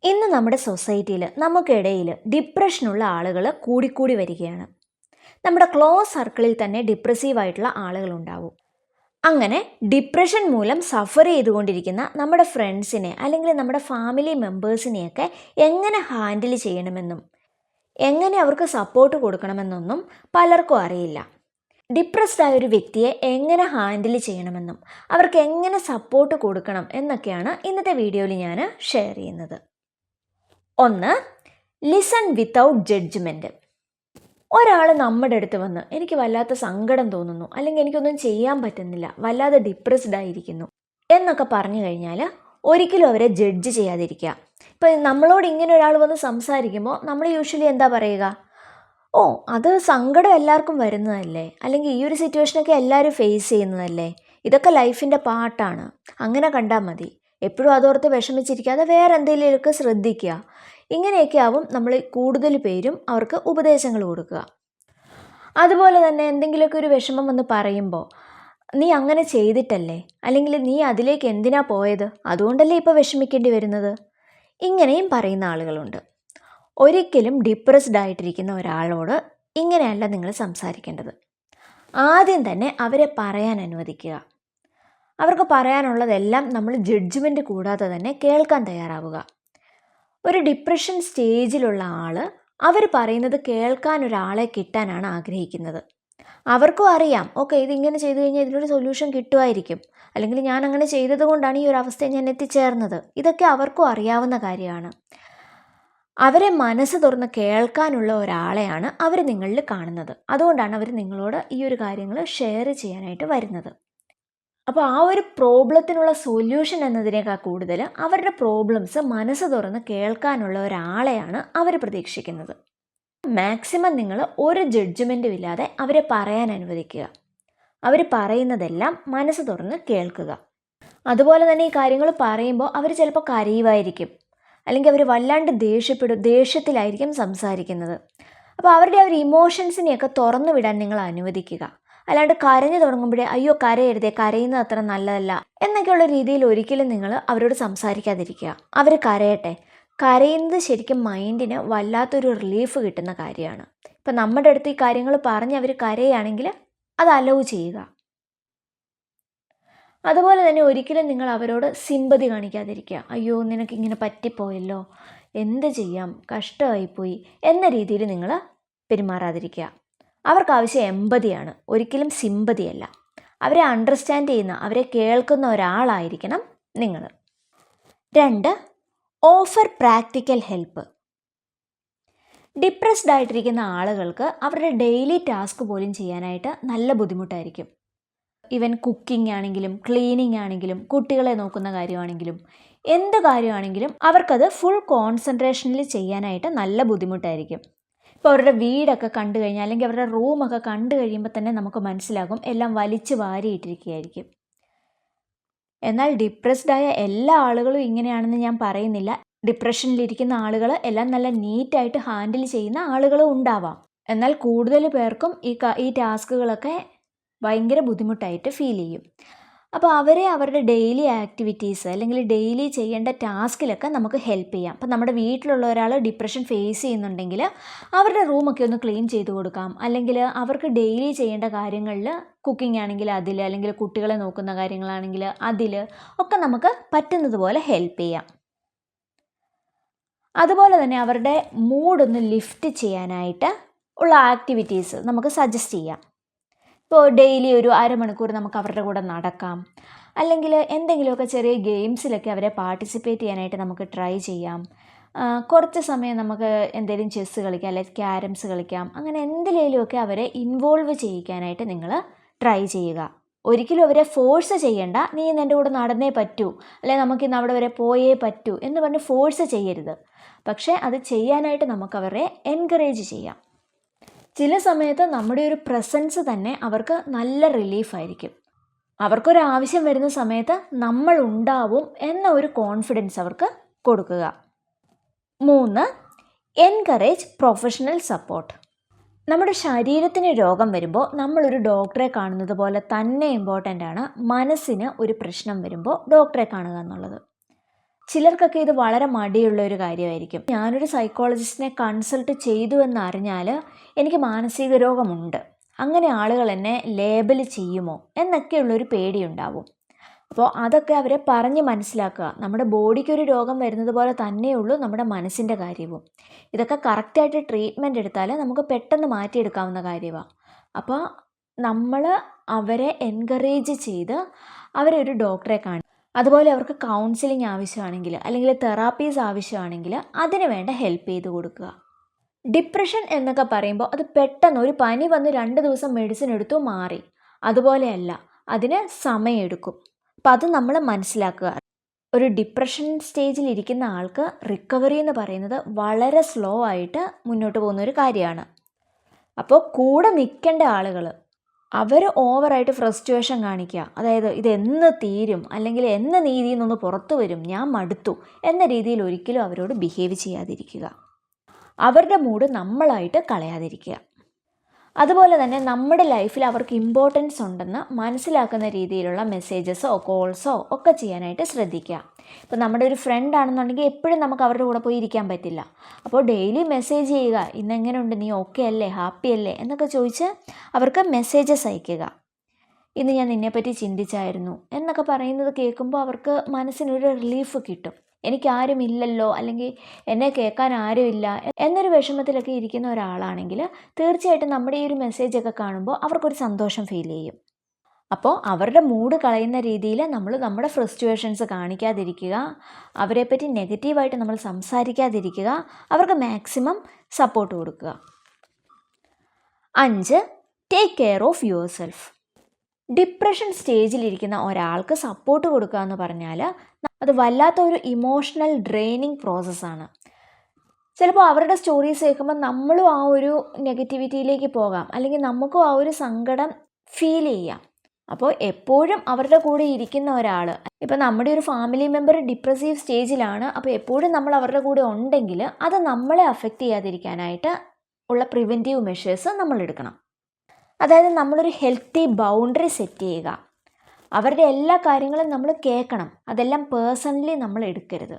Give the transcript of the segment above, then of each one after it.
ഇന്ന് നമ്മുടെ സൊസൈറ്റിയിൽ നമുക്കിടയിൽ ഡിപ്രഷനുള്ള ആളുകൾ കൂടിക്കൂടി വരികയാണ്. നമ്മുടെ ക്ലോസ് സർക്കിളിൽ തന്നെ ഡിപ്രസീവായിട്ടുള്ള ആളുകളുണ്ടാവും. അങ്ങനെ ഡിപ്രഷൻ മൂലം സഫർ ചെയ്തുകൊണ്ടിരിക്കുന്ന നമ്മുടെ ഫ്രണ്ട്സിനെ അല്ലെങ്കിൽ നമ്മുടെ ഫാമിലി മെമ്പേഴ്സിനെയൊക്കെ എങ്ങനെ ഹാൻഡിൽ ചെയ്യണമെന്നും എങ്ങനെ അവർക്ക് സപ്പോർട്ട് കൊടുക്കണമെന്നൊന്നും പലർക്കും അറിയില്ല. ഡിപ്രസ്ഡ് ആയ ഒരു വ്യക്തിയെ എങ്ങനെ ഹാൻഡിൽ ചെയ്യണമെന്നും അവർക്ക് എങ്ങനെ സപ്പോർട്ട് കൊടുക്കണം എന്നൊക്കെയാണ് ഇന്നത്തെ വീഡിയോയിൽ ഞാൻ ഷെയർ ചെയ്യുന്നത്. 1. Listen without judgement. ഒരാൾ നമ്മുടെ അടുത്ത് വന്ന് എനിക്ക് വല്ലാത്ത സങ്കടം തോന്നുന്നു, അല്ലെങ്കിൽ എനിക്കൊന്നും ചെയ്യാൻ പറ്റുന്നില്ല, വല്ലാതെ ഡിപ്രസ്ഡ് ആയിരിക്കുന്നു എന്നൊക്കെ പറഞ്ഞു കഴിഞ്ഞാൽ ഒരിക്കലും അവരെ ജഡ്ജ് ചെയ്യാതിരിക്കുക. ഇപ്പം നമ്മളോട് ഇങ്ങനെ ഒരാൾ വന്ന് സംസാരിക്കുമ്പോൾ നമ്മൾ യൂഷ്വലി എന്താ പറയുക? ഓ, അത് സങ്കടം എല്ലാവർക്കും വരുന്നതല്ലേ, അല്ലെങ്കിൽ ഈ ഒരു സിറ്റുവേഷനൊക്കെ എല്ലാവരും ഫേസ് ചെയ്യുന്നതല്ലേ, ഇതൊക്കെ ലൈഫിൻ്റെ പാർട്ടാണ്, അങ്ങനെ കണ്ടാൽ മതി, എപ്പോഴും അതോർത്ത് വിഷമിച്ചിരിക്കാതെ വേറെ എന്തെങ്കിലുമൊക്കെ ശ്രദ്ധിക്കുക. ഇങ്ങനെയൊക്കെ ആവും നമ്മൾ കൂടുതൽ പേരും അവർക്ക് ഉപദേശങ്ങൾ കൊടുക്കുക. അതുപോലെ തന്നെ എന്തെങ്കിലുമൊക്കെ ഒരു വിഷമം വന്ന് പറയുമ്പോൾ നീ അങ്ങനെ ചെയ്തിട്ടല്ലേ, അല്ലെങ്കിൽ നീ അതിലേക്ക് എന്തിനാ പോയത്, അതുകൊണ്ടല്ലേ ഇപ്പോൾ വിഷമിക്കേണ്ടി വരുന്നത്, ഇങ്ങനെയും പറയുന്ന ആളുകളുണ്ട്. ഒരിക്കലും ഡിപ്രസ്ഡ് ആയിട്ടിരിക്കുന്ന ഒരാളോട് ഇങ്ങനെയല്ല നിങ്ങൾ സംസാരിക്കേണ്ടത്. ആദ്യം തന്നെ അവരെ പറയാൻ അനുവദിക്കുക. അവർക്ക് പറയാനുള്ളതെല്ലാം നമ്മൾ ജഡ്ജ്മെൻറ്റ് കൂടാതെ തന്നെ കേൾക്കാൻ തയ്യാറാവുക. ഒരു ഡിപ്രഷൻ സ്റ്റേജിലുള്ള ആൾ അവർ പറയുന്നത് കേൾക്കാൻ ഒരാളെ കിട്ടാനാണ് ആഗ്രഹിക്കുന്നത്. അവർക്കും അറിയാം, ഓക്കെ, ഇതിങ്ങനെ ചെയ്തു കഴിഞ്ഞാൽ ഇതിനൊരു സൊല്യൂഷൻ കിട്ടുമായിരിക്കും, അല്ലെങ്കിൽ ഞാൻ അങ്ങനെ ചെയ്തത് കൊണ്ടാണ് ഈ ഒരു അവസ്ഥയിൽ ഞാൻ എത്തിച്ചേർന്നത്, ഇതൊക്കെ അവർക്കും അറിയാവുന്ന കാര്യമാണ്. അവരെ മനസ്സ് തുറന്ന് കേൾക്കാനുള്ള ഒരാളെയാണ് അവർ നിങ്ങളിൽ കാണുന്നത്. അതുകൊണ്ടാണ് അവർ നിങ്ങളോട് ഈ ഒരു കാര്യങ്ങൾ ഷെയർ ചെയ്യാനായിട്ട് വരുന്നത്. അപ്പോൾ ആ ഒരു പ്രോബ്ലത്തിനുള്ള സൊല്യൂഷൻ എന്നതിനേക്കാൾ കൂടുതൽ അവരുടെ പ്രോബ്ലംസ് മനസ്സ് തുറന്ന് കേൾക്കാനുള്ള ഒരാളെയാണ് അവർ പ്രതീക്ഷിക്കുന്നത്. മാക്സിമം നിങ്ങൾ ഒരു ജഡ്ജ്മെൻറ്റും ഇല്ലാതെ അവരെ പറയാൻ അനുവദിക്കുക. അവർ പറയുന്നതെല്ലാം മനസ്സ് തുറന്ന് കേൾക്കുക. അതുപോലെ തന്നെ ഈ കാര്യങ്ങൾ പറയുമ്പോൾ അവർ ചിലപ്പോൾ കരയുമായിരിക്കും, അല്ലെങ്കിൽ അവർ വല്ലാണ്ട് ദേഷ്യത്തിലായിരിക്കും സംസാരിക്കുന്നത്. അപ്പോൾ അവരുടെ ആ ഒരു ഇമോഷൻസിനെയൊക്കെ തുറന്നു വിടാൻ നിങ്ങൾ അനുവദിക്കുക. അല്ലാണ്ട് കരഞ്ഞു തുടങ്ങുമ്പോഴേ അയ്യോ കരയരുതേ, കരയുന്നത് അത്ര നല്ലതല്ല എന്നൊക്കെയുള്ള രീതിയിൽ ഒരിക്കലും നിങ്ങൾ അവരോട് സംസാരിക്കാതിരിക്കുക. അവർ കരയട്ടെ. കരയുന്നത് ശരിക്കും മൈൻഡിന് വല്ലാത്തൊരു റിലീഫ് കിട്ടുന്ന കാര്യമാണ്. ഇപ്പം നമ്മുടെ അടുത്ത് ഈ കാര്യങ്ങൾ പറഞ്ഞ് അവർ കരയുകയാണെങ്കിൽ അത് അലൗ ചെയ്യുക. അതുപോലെ തന്നെ ഒരിക്കലും നിങ്ങൾ അവരോട് സിമ്പതി കാണിക്കാതിരിക്കുക. അയ്യോ നിനക്കിങ്ങനെ പറ്റിപ്പോയല്ലോ, എന്ത് ചെയ്യാം, കഷ്ടമായിപ്പോയി എന്ന രീതിയിൽ നിങ്ങൾ പെരുമാറാതിരിക്കുക. അവർക്ക് ആവശ്യം എമ്പതിയാണ്, ഒരിക്കലും സിമ്പതിയല്ല. അവരെ അണ്ടർസ്റ്റാൻഡ് ചെയ്യുന്ന, അവരെ കേൾക്കുന്ന ഒരാളായിരിക്കണം നിങ്ങൾ. 2. Offer practical help. ഡിപ്രസ്ഡ് ആയിട്ടിരിക്കുന്ന ആളുകൾക്ക് അവരുടെ ഡെയിലി ടാസ്ക് പോലും ചെയ്യാനായിട്ട് നല്ല ബുദ്ധിമുട്ടായിരിക്കും. ഈവൻ കുക്കിംഗ് ആണെങ്കിലും ക്ലീനിങ് ആണെങ്കിലും കുട്ടികളെ നോക്കുന്ന കാര്യമാണെങ്കിലും എന്ത് കാര്യമാണെങ്കിലും അവർക്കത് ഫുൾ കോൺസെൻട്രേഷനിൽ ചെയ്യാനായിട്ട് നല്ല ബുദ്ധിമുട്ടായിരിക്കും. ഇപ്പോൾ അവരുടെ വീടൊക്കെ കണ്ടു കഴിഞ്ഞാൽ, അല്ലെങ്കിൽ അവരുടെ റൂമൊക്കെ കണ്ടു കഴിയുമ്പോൾ തന്നെ നമുക്ക് മനസ്സിലാകും എല്ലാം വലിച്ചു വാരിയിട്ടിരിക്കുകയായിരിക്കും. എന്നാൽ ഡിപ്രസ്ഡ് ആയ എല്ലാ ആളുകളും ഇങ്ങനെയാണെന്ന് ഞാൻ പറയുന്നില്ല. ഡിപ്രഷനിലിരിക്കുന്ന ആളുകൾ എല്ലാം നല്ല നീറ്റായിട്ട് ഹാൻഡിൽ ചെയ്യുന്ന ആളുകളും ഉണ്ടാവാം. എന്നാൽ കൂടുതൽ പേർക്കും ഈ ടാസ്കുകളൊക്കെ ഭയങ്കര ബുദ്ധിമുട്ടായിട്ട് ഫീൽ ചെയ്യും. അപ്പോൾ അവരെ അവരുടെ ഡെയിലി ആക്ടിവിറ്റീസ് അല്ലെങ്കിൽ ഡെയിലി ചെയ്യേണ്ട ടാസ്കിലൊക്കെ നമുക്ക് ഹെൽപ്പ് ചെയ്യാം. അപ്പോൾ നമ്മുടെ വീട്ടിലുള്ള ഒരാൾ ഡിപ്രഷൻ ഫേസ് ചെയ്യുന്നുണ്ടെങ്കിൽ അവരുടെ റൂമൊക്കെ ഒന്ന് ക്ലീൻ ചെയ്ത് കൊടുക്കാം, അല്ലെങ്കിൽ അവർക്ക് ഡെയിലി ചെയ്യേണ്ട കാര്യങ്ങളിൽ കുക്കിംഗ് ആണെങ്കിൽ അതിൽ, അല്ലെങ്കിൽ കുട്ടികളെ നോക്കുന്ന കാര്യങ്ങളാണെങ്കിൽ അതിൽ ഒക്കെ നമുക്ക് പറ്റുന്നത് പോലെ ഹെൽപ്പ് ചെയ്യാം. അതുപോലെ തന്നെ അവരുടെ മൂഡൊന്ന് ലിഫ്റ്റ് ചെയ്യാനായിട്ട് ഉള്ള ആക്ടിവിറ്റീസ് നമുക്ക് സജസ്റ്റ് ചെയ്യാം. ഇപ്പോൾ ഡെയിലി ഒരു അരമണിക്കൂർ നമുക്ക് അവരുടെ കൂടെ നടക്കാം, അല്ലെങ്കിൽ എന്തെങ്കിലുമൊക്കെ ചെറിയ ഗെയിംസിലൊക്കെ അവരെ പാർട്ടിസിപ്പേറ്റ് ചെയ്യാനായിട്ട് നമുക്ക് ട്രൈ ചെയ്യാം. കുറച്ച് സമയം നമുക്ക് എന്തെങ്കിലും ചെസ്സ് കളിക്കാം, അല്ലെങ്കിൽ ക്യാരംസ് കളിക്കാം. അങ്ങനെ എന്തിലേലുമൊക്കെ അവരെ ഇൻവോൾവ് ചെയ്യിക്കാനായിട്ട് നിങ്ങൾ ട്രൈ ചെയ്യുക. ഒരിക്കലും അവരെ ഫോഴ്സ് ചെയ്യണ്ട, നീ ഇന്ന് എൻ്റെ കൂടെ നടന്നേ പറ്റൂ, അല്ലെങ്കിൽ നമുക്കിന്ന് അവിടെ വരെ പോയേ പറ്റൂ എന്ന് പറഞ്ഞ് ഫോഴ്സ് ചെയ്യരുത്. പക്ഷേ അത് ചെയ്യാനായിട്ട് നമുക്ക് അവരെ എൻകറേജ് ചെയ്യാം. ചില സമയത്ത് നമ്മുടെ ഒരു പ്രസൻസ് തന്നെ അവർക്ക് നല്ല റിലീഫായിരിക്കും. അവർക്കൊരാവശ്യം വരുന്ന സമയത്ത് നമ്മൾ ഉണ്ടാവും എന്ന ഒരു കോൺഫിഡൻസ് അവർക്ക് കൊടുക്കുക. 3. Encourage professional support. നമ്മുടെ ശരീരത്തിന് രോഗം വരുമ്പോൾ നമ്മളൊരു ഡോക്ടറെ കാണുന്നത് പോലെ തന്നെ ഇമ്പോർട്ടൻ്റ് ആണ് മനസ്സിന് ഒരു പ്രശ്നം വരുമ്പോൾ ഡോക്ടറെ കാണുക എന്നുള്ളത്. ചിലർക്കൊക്കെ ഇത് വളരെ മടിയുള്ള ഒരു കാര്യമായിരിക്കും. ഞാനൊരു സൈക്കോളജിസ്റ്റിനെ കൺസൾട്ട് ചെയ്തു എന്നറിഞ്ഞാൽ എനിക്ക് മാനസിക രോഗമുണ്ട്, അങ്ങനെ ആളുകൾ എന്നെ ലേബൽ ചെയ്യുമോ എന്നൊക്കെയുള്ളൊരു പേടിയുണ്ടാവും. അപ്പോൾ അതൊക്കെ അവരെ പറഞ്ഞ് മനസ്സിലാക്കുക. നമ്മുടെ ബോഡിക്കൊരു രോഗം വരുന്നത് പോലെ തന്നെയുള്ളൂ നമ്മുടെ മനസ്സിൻ്റെ കാര്യവും. ഇതൊക്കെ കറക്റ്റായിട്ട് ട്രീറ്റ്മെൻറ്റ് എടുത്താൽ നമുക്ക് പെട്ടെന്ന് മാറ്റിയെടുക്കാവുന്ന കാര്യമാണ്. അപ്പോൾ നമ്മൾ അവരെ എൻകറേജ് ചെയ്ത് അവരെ ഒരു ഡോക്ടറെ കാണും. അതുപോലെ അവർക്ക് കൗൺസിലിംഗ് ആവശ്യമാണെങ്കിൽ അല്ലെങ്കിൽ തെറാപ്പീസ് ആവശ്യമാണെങ്കിൽ അതിന് വേണ്ട ഹെൽപ്പ് ചെയ്ത് കൊടുക്കുക. ഡിപ്രഷൻ എന്നൊക്കെ പറയുമ്പോൾ അത് പെട്ടെന്ന് ഒരു പനി വന്ന് 2 ദിവസം മെഡിസിൻ എടുത്തു മാറി, അതുപോലെയല്ല, അതിന് സമയമെടുക്കും. അപ്പം അത് നമ്മൾ മനസ്സിലാക്കുക. ഒരു ഡിപ്രഷൻ സ്റ്റേജിൽ ഇരിക്കുന്ന ആൾക്ക് റിക്കവറി എന്ന് പറയുന്നത് വളരെ സ്ലോ ആയിട്ട് മുന്നോട്ട് പോകുന്ന ഒരു കാര്യമാണ്. അപ്പോൾ കൂടെ നിൽക്കേണ്ട ആളുകൾ അവർ ഓവറായിട്ട് ഫ്രസ്ട്രേഷൻ കാണിക്കുക, അതായത് ഇതെന്ന് തീരും അല്ലെങ്കിൽ എന്ന് നീതിയിൽ നിന്നൊന്ന് പുറത്തു വരും, ഞാൻ മടുത്തു എന്ന രീതിയിൽ ഒരിക്കലും അവരോട് ബിഹേവ് ചെയ്യാതിരിക്കുക. അവരുടെ മൂഡ് നമ്മളായിട്ട് കളയാതിരിക്കുക. അതുപോലെ തന്നെ നമ്മുടെ ലൈഫിൽ അവർക്ക് ഇമ്പോർട്ടൻസ് ഉണ്ടെന്ന് മനസ്സിലാക്കുന്ന രീതിയിലുള്ള മെസ്സേജസോ കോൾസോ ഒക്കെ ചെയ്യാനായിട്ട് ശ്രദ്ധിക്കുക. ഇപ്പോൾ നമ്മുടെ ഒരു ഫ്രണ്ട് ആണെന്നുണ്ടെങ്കിൽ എപ്പോഴും നമുക്ക് അവരുടെ കൂടെ പോയി ഇരിക്കാൻ പറ്റില്ല. അപ്പോൾ ഡെയിലി മെസ്സേജ് ചെയ്യുക, ഇന്നെങ്ങനെയുണ്ട്, നീ ഓക്കെ അല്ലേ, ഹാപ്പി അല്ലേ എന്നൊക്കെ ചോദിച്ച് അവർക്ക് മെസ്സേജസ് അയയ്ക്കുക. ഇന്ന് ഞാൻ നിന്നെപ്പറ്റി ചിന്തിച്ചായിരുന്നു എന്നൊക്കെ പറയുന്നത് കേൾക്കുമ്പോൾ അവർക്ക് മനസ്സിനൊരു റിലീഫ് കിട്ടും. എനിക്കാരും ഇല്ലല്ലോ, അല്ലെങ്കിൽ എന്നെ കേൾക്കാൻ ആരുമില്ല എന്നൊരു വിഷമത്തിലൊക്കെ ഇരിക്കുന്ന ഒരാളാണെങ്കിൽ തീർച്ചയായിട്ടും നമ്മുടെ ഈ ഒരു മെസ്സേജൊക്കെ കാണുമ്പോൾ അവർക്കൊരു സന്തോഷം ഫീൽ ചെയ്യും. അപ്പോൾ അവരുടെ മൂഡ് കളയുന്ന രീതിയിൽ നമ്മൾ നമ്മുടെ ഫ്രസ്ട്രേഷൻസ് കാണിക്കാതിരിക്കുക, അവരെപ്പറ്റി നെഗറ്റീവായിട്ട് നമ്മൾ സംസാരിക്കാതിരിക്കുക, അവർക്ക് മാക്സിമം സപ്പോർട്ട് കൊടുക്കുക. 5. Take care of yourself. Depression സ്റ്റേജിലിരിക്കുന്ന ഒരാൾക്ക് സപ്പോർട്ട് കൊടുക്കുക എന്ന് പറഞ്ഞാൽ അത് വല്ലാത്ത ഒരു ഇമോഷണൽ ഡ്രെയിനിങ് പ്രോസസ്സാണ്. ചിലപ്പോൾ അവരുടെ സ്റ്റോറീസ് കേൾക്കുമ്പോൾ നമ്മളും ആ ഒരു നെഗറ്റിവിറ്റിയിലേക്ക് പോകാം, അല്ലെങ്കിൽ നമുക്കും ആ ഒരു സങ്കടം ഫീൽ ചെയ്യാം. അപ്പോൾ എപ്പോഴും അവരുടെ കൂടെ ഇരിക്കുന്ന ഒരാൾ, ഇപ്പോൾ നമ്മുടെ ഒരു ഫാമിലി മെമ്പർ ഡിപ്രസീവ് സ്റ്റേജിലാണ്, അപ്പോൾ എപ്പോഴും നമ്മൾ അവരുടെ കൂടെ ഉണ്ടെങ്കിൽ അത് നമ്മളെ അഫക്റ്റ് ചെയ്യാതിരിക്കാനായിട്ട് ഉള്ള പ്രിവെൻറ്റീവ് മെഷേഴ്സ് നമ്മൾ എടുക്കണം. അതായത് നമ്മളൊരു ഹെൽത്തി ബൗണ്ടറി സെറ്റ് ചെയ്യുക. അവരുടെ എല്ലാ കാര്യങ്ങളും നമ്മൾ കേൾക്കണം, അതെല്ലാം പേഴ്സണലി നമ്മൾ എടുക്കരുത്.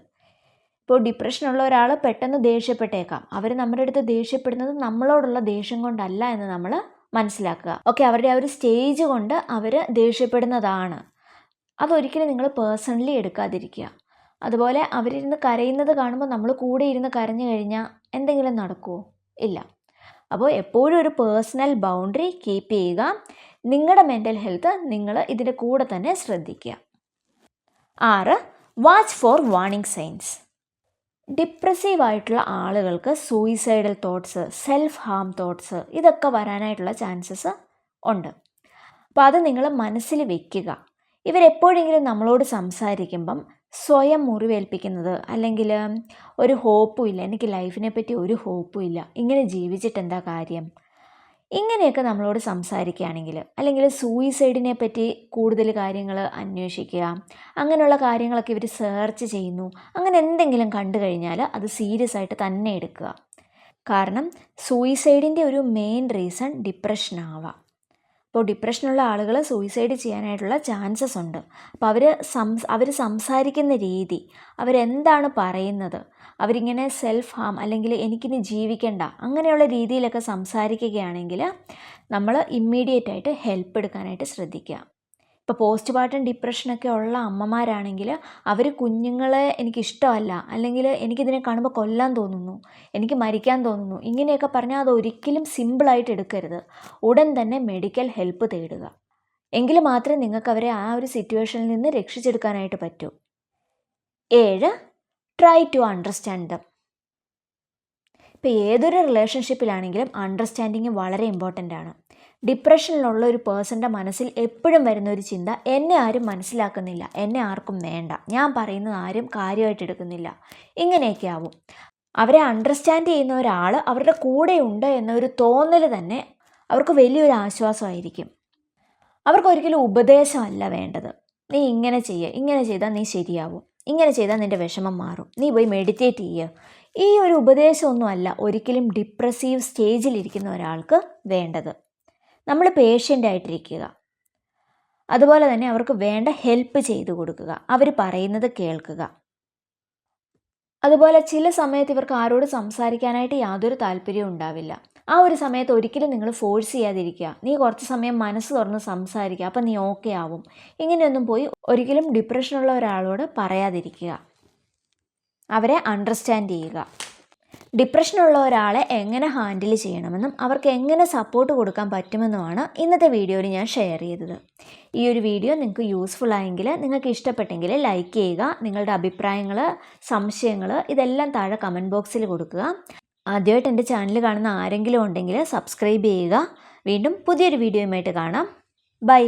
ഇപ്പോൾ ഡിപ്രഷനുള്ള ഒരാൾ പെട്ടെന്ന് ദേഷ്യപ്പെട്ടേക്കാം, അവർ നമ്മുടെ അടുത്ത് ദേഷ്യപ്പെടുന്നത് നമ്മളോടുള്ള ദേഷ്യം കൊണ്ടല്ല എന്ന് നമ്മൾ മനസ്സിലാക്കുക. ഓക്കെ, അവരുടെ ആ ഒരു സ്റ്റേജ് കൊണ്ട് അവർ ദേഷ്യപ്പെടുന്നതാണ്, അതൊരിക്കലും നിങ്ങൾ പേഴ്സണലി എടുക്കാതിരിക്കുക. അതുപോലെ അവരിരുന്ന് കരയുന്നത് കാണുമ്പോൾ നമ്മൾ കൂടെ ഇരുന്ന് കരഞ്ഞു കഴിഞ്ഞാൽ എന്തെങ്കിലും നടക്കുമോ? ഇല്ല. അപ്പോൾ എപ്പോഴും ഒരു പേഴ്സണൽ ബൗണ്ടറി കീപ്പ് ചെയ്യുക. നിങ്ങളുടെ മെൻ്റൽ ഹെൽത്ത് നിങ്ങൾ ഇതിൻ്റെ കൂടെ തന്നെ ശ്രദ്ധിക്കുക. 6. Watch for warning signs. ഡിപ്രസീവായിട്ടുള്ള ആളുകൾക്ക് suicidal thoughts, self harm thoughts ഇതൊക്കെ വരാനായിട്ടുള്ള ചാൻസസ് ഉണ്ട്. അപ്പോൾ അത് നിങ്ങൾ മനസ്സിൽ വെക്കുക. ഇവരെപ്പോഴെങ്കിലും നമ്മളോട് സംസാരിക്കുമ്പം സ്വയം മുറിവേൽപ്പിക്കുന്നത്, അല്ലെങ്കിൽ ഒരു ഹോപ്പും ഇല്ല, എനിക്ക് ലൈഫിനെ പറ്റി ഒരു ഹോപ്പും ഇല്ല, ഇങ്ങനെ ജീവിച്ചിട്ട് എന്താ കാര്യം, ഇങ്ങനെയൊക്കെ നമ്മളോട് സംസാരിക്കുകയാണെങ്കിൽ, അല്ലെങ്കിൽ സൂയിസൈഡിനെ പറ്റി കൂടുതൽ കാര്യങ്ങൾ അന്വേഷിക്കുക, അങ്ങനെയുള്ള കാര്യങ്ങളൊക്കെ ഇവർ സെർച്ച് ചെയ്യുന്നു, അങ്ങനെ എന്തെങ്കിലും കണ്ടു കഴിഞ്ഞാൽ അത് സീരിയസ് ആയിട്ട് തന്നെ എടുക്കുക. കാരണം സൂയിസൈഡിൻ്റെ ഒരു മെയിൻ റീസൺ ഡിപ്രഷൻ ആവാം. അപ്പോൾ ഡിപ്രഷനുള്ള ആളുകൾ സൂയിസൈഡ് ചെയ്യാനായിട്ടുള്ള ചാൻസസ് ഉണ്ട്. അപ്പോൾ അവർ സംസാരിക്കുന്ന രീതി, അവരെന്താണ് പറയുന്നത്, അവരിങ്ങനെ സെൽഫ് ഹാം അല്ലെങ്കിൽ എനിക്കിനി ജീവിക്കണ്ട അങ്ങനെയുള്ള രീതിയിലൊക്കെ സംസാരിക്കുകയാണെങ്കിൽ നമ്മൾ ഇമ്മീഡിയറ്റ് ആയിട്ട് ഹെൽപ്പ് എടുക്കാനായിട്ട് ശ്രദ്ധിക്കുക. ഇപ്പോൾ പോസ്റ്റ് പാർട്ടം ഡിപ്രഷനൊക്കെ ഉള്ള അമ്മമാരാണെങ്കിൽ അവർ കുഞ്ഞുങ്ങളെ എനിക്കിഷ്ടമല്ല, അല്ലെങ്കിൽ എനിക്കിതിനെ കാണുമ്പോൾ കൊല്ലാൻ തോന്നുന്നു, എനിക്ക് മരിക്കാൻ തോന്നുന്നു, ഇങ്ങനെയൊക്കെ പറഞ്ഞാൽ അത് ഒരിക്കലും സിമ്പിളായിട്ട് എടുക്കരുത്. ഉടൻ തന്നെ മെഡിക്കൽ ഹെൽപ്പ് തേടുക. എങ്കിൽ മാത്രമേ നിങ്ങൾക്ക് അവരെ ആ ഒരു സിറ്റുവേഷനിൽ നിന്ന് രക്ഷിച്ചെടുക്കാനായിട്ട് പറ്റൂ. 7. Try to understand them. ഇപ്പോൾ ഏതൊരു റിലേഷൻഷിപ്പിലാണെങ്കിലും അണ്ടർസ്റ്റാൻഡിങ് വളരെ ഇമ്പോർട്ടൻ്റ് ആണ്. ഡിപ്രഷനിലുള്ള ഒരു പേഴ്സൻ്റെ മനസ്സിൽ എപ്പോഴും വരുന്ന ഒരു ചിന്ത, എന്നെ ആരും മനസ്സിലാക്കുന്നില്ല, എന്നെ ആർക്കും വേണ്ട, ഞാൻ പറയുന്നത് ആരും കാര്യമായിട്ട് എടുക്കുന്നില്ല, ഇങ്ങനെയൊക്കെ ആവും. അവരെ അണ്ടർസ്റ്റാൻഡ് ചെയ്യുന്ന ഒരാൾ അവരുടെ കൂടെയുണ്ട് എന്നൊരു തോന്നൽ തന്നെ അവർക്ക് വലിയൊരു ആശ്വാസമായിരിക്കും. അവർക്കൊരിക്കലും ഉപദേശമല്ല വേണ്ടത്, നീ ഇങ്ങനെ ചെയ്യുക, ഇങ്ങനെ ചെയ്താൽ നീ ശരിയാവും, ഇങ്ങനെ ചെയ്താൽ നിൻ്റെ വിഷമം മാറും, നീ പോയി മെഡിറ്റേറ്റ് ചെയ്യുക. ഈ ഒരു ഉപദേശമൊന്നുമല്ല ഒരിക്കലും ഡിപ്രസീവ് സ്റ്റേജിലിരിക്കുന്ന ഒരാൾക്ക് വേണ്ടത്. നമ്മൾ പേഷ്യൻ്റ് ആയിട്ടിരിക്കുക. അതുപോലെ തന്നെ അവർക്ക് വേണ്ട ഹെൽപ്പ് ചെയ്തു കൊടുക്കുക, അവർ പറയുന്നത് കേൾക്കുക. അതുപോലെ ചില സമയത്ത് ഇവർക്ക് ആരോട് സംസാരിക്കാനായിട്ട് യാതൊരു താല്പര്യവും ഉണ്ടാവില്ല. ആ ഒരു സമയത്ത് ഒരിക്കലും നിങ്ങൾ ഫോഴ്സ് ചെയ്യാതിരിക്കുക. നീ കുറച്ച് സമയം മനസ്സ് തുറന്ന് സംസാരിക്കുക, അപ്പം നീ ഓക്കെ ആവും. ഇങ്ങനെയൊന്നും പോയി ഒരിക്കലും ഡിപ്രഷനുള്ള ഒരാളോട് പറയാതിരിക്കുക. അവരെ അണ്ടർസ്റ്റാൻഡ് ചെയ്യുക. ഡിപ്രഷനുള്ള ഒരാളെ എങ്ങനെ ഹാൻഡിൽ ചെയ്യണമെന്നും അവർക്ക് എങ്ങനെ സപ്പോർട്ട് കൊടുക്കാൻ പറ്റുമെന്നുമാണ് ഇന്നത്തെ വീഡിയോയിൽ ഞാൻ ഷെയർ ചെയ്തത്. ഈ ഒരു വീഡിയോ നിങ്ങൾക്ക് യൂസ്ഫുൾ ആയെങ്കിൽ, നിങ്ങൾക്ക് ഇഷ്ടപ്പെട്ടെങ്കിൽ ലൈക്ക് ചെയ്യുക. നിങ്ങളുടെ അഭിപ്രായങ്ങൾ, സംശയങ്ങൾ ഇതെല്ലാം താഴെ കമൻറ്റ് ബോക്സിൽ കൊടുക്കുക. ആദ്യമായിട്ട് എൻ്റെ ചാനൽ കാണുന്ന ആരെങ്കിലും ഉണ്ടെങ്കിൽ സബ്സ്ക്രൈബ് ചെയ്യുക. വീണ്ടും പുതിയൊരു വീഡിയോയുമായിട്ട് കാണാം. ബൈ.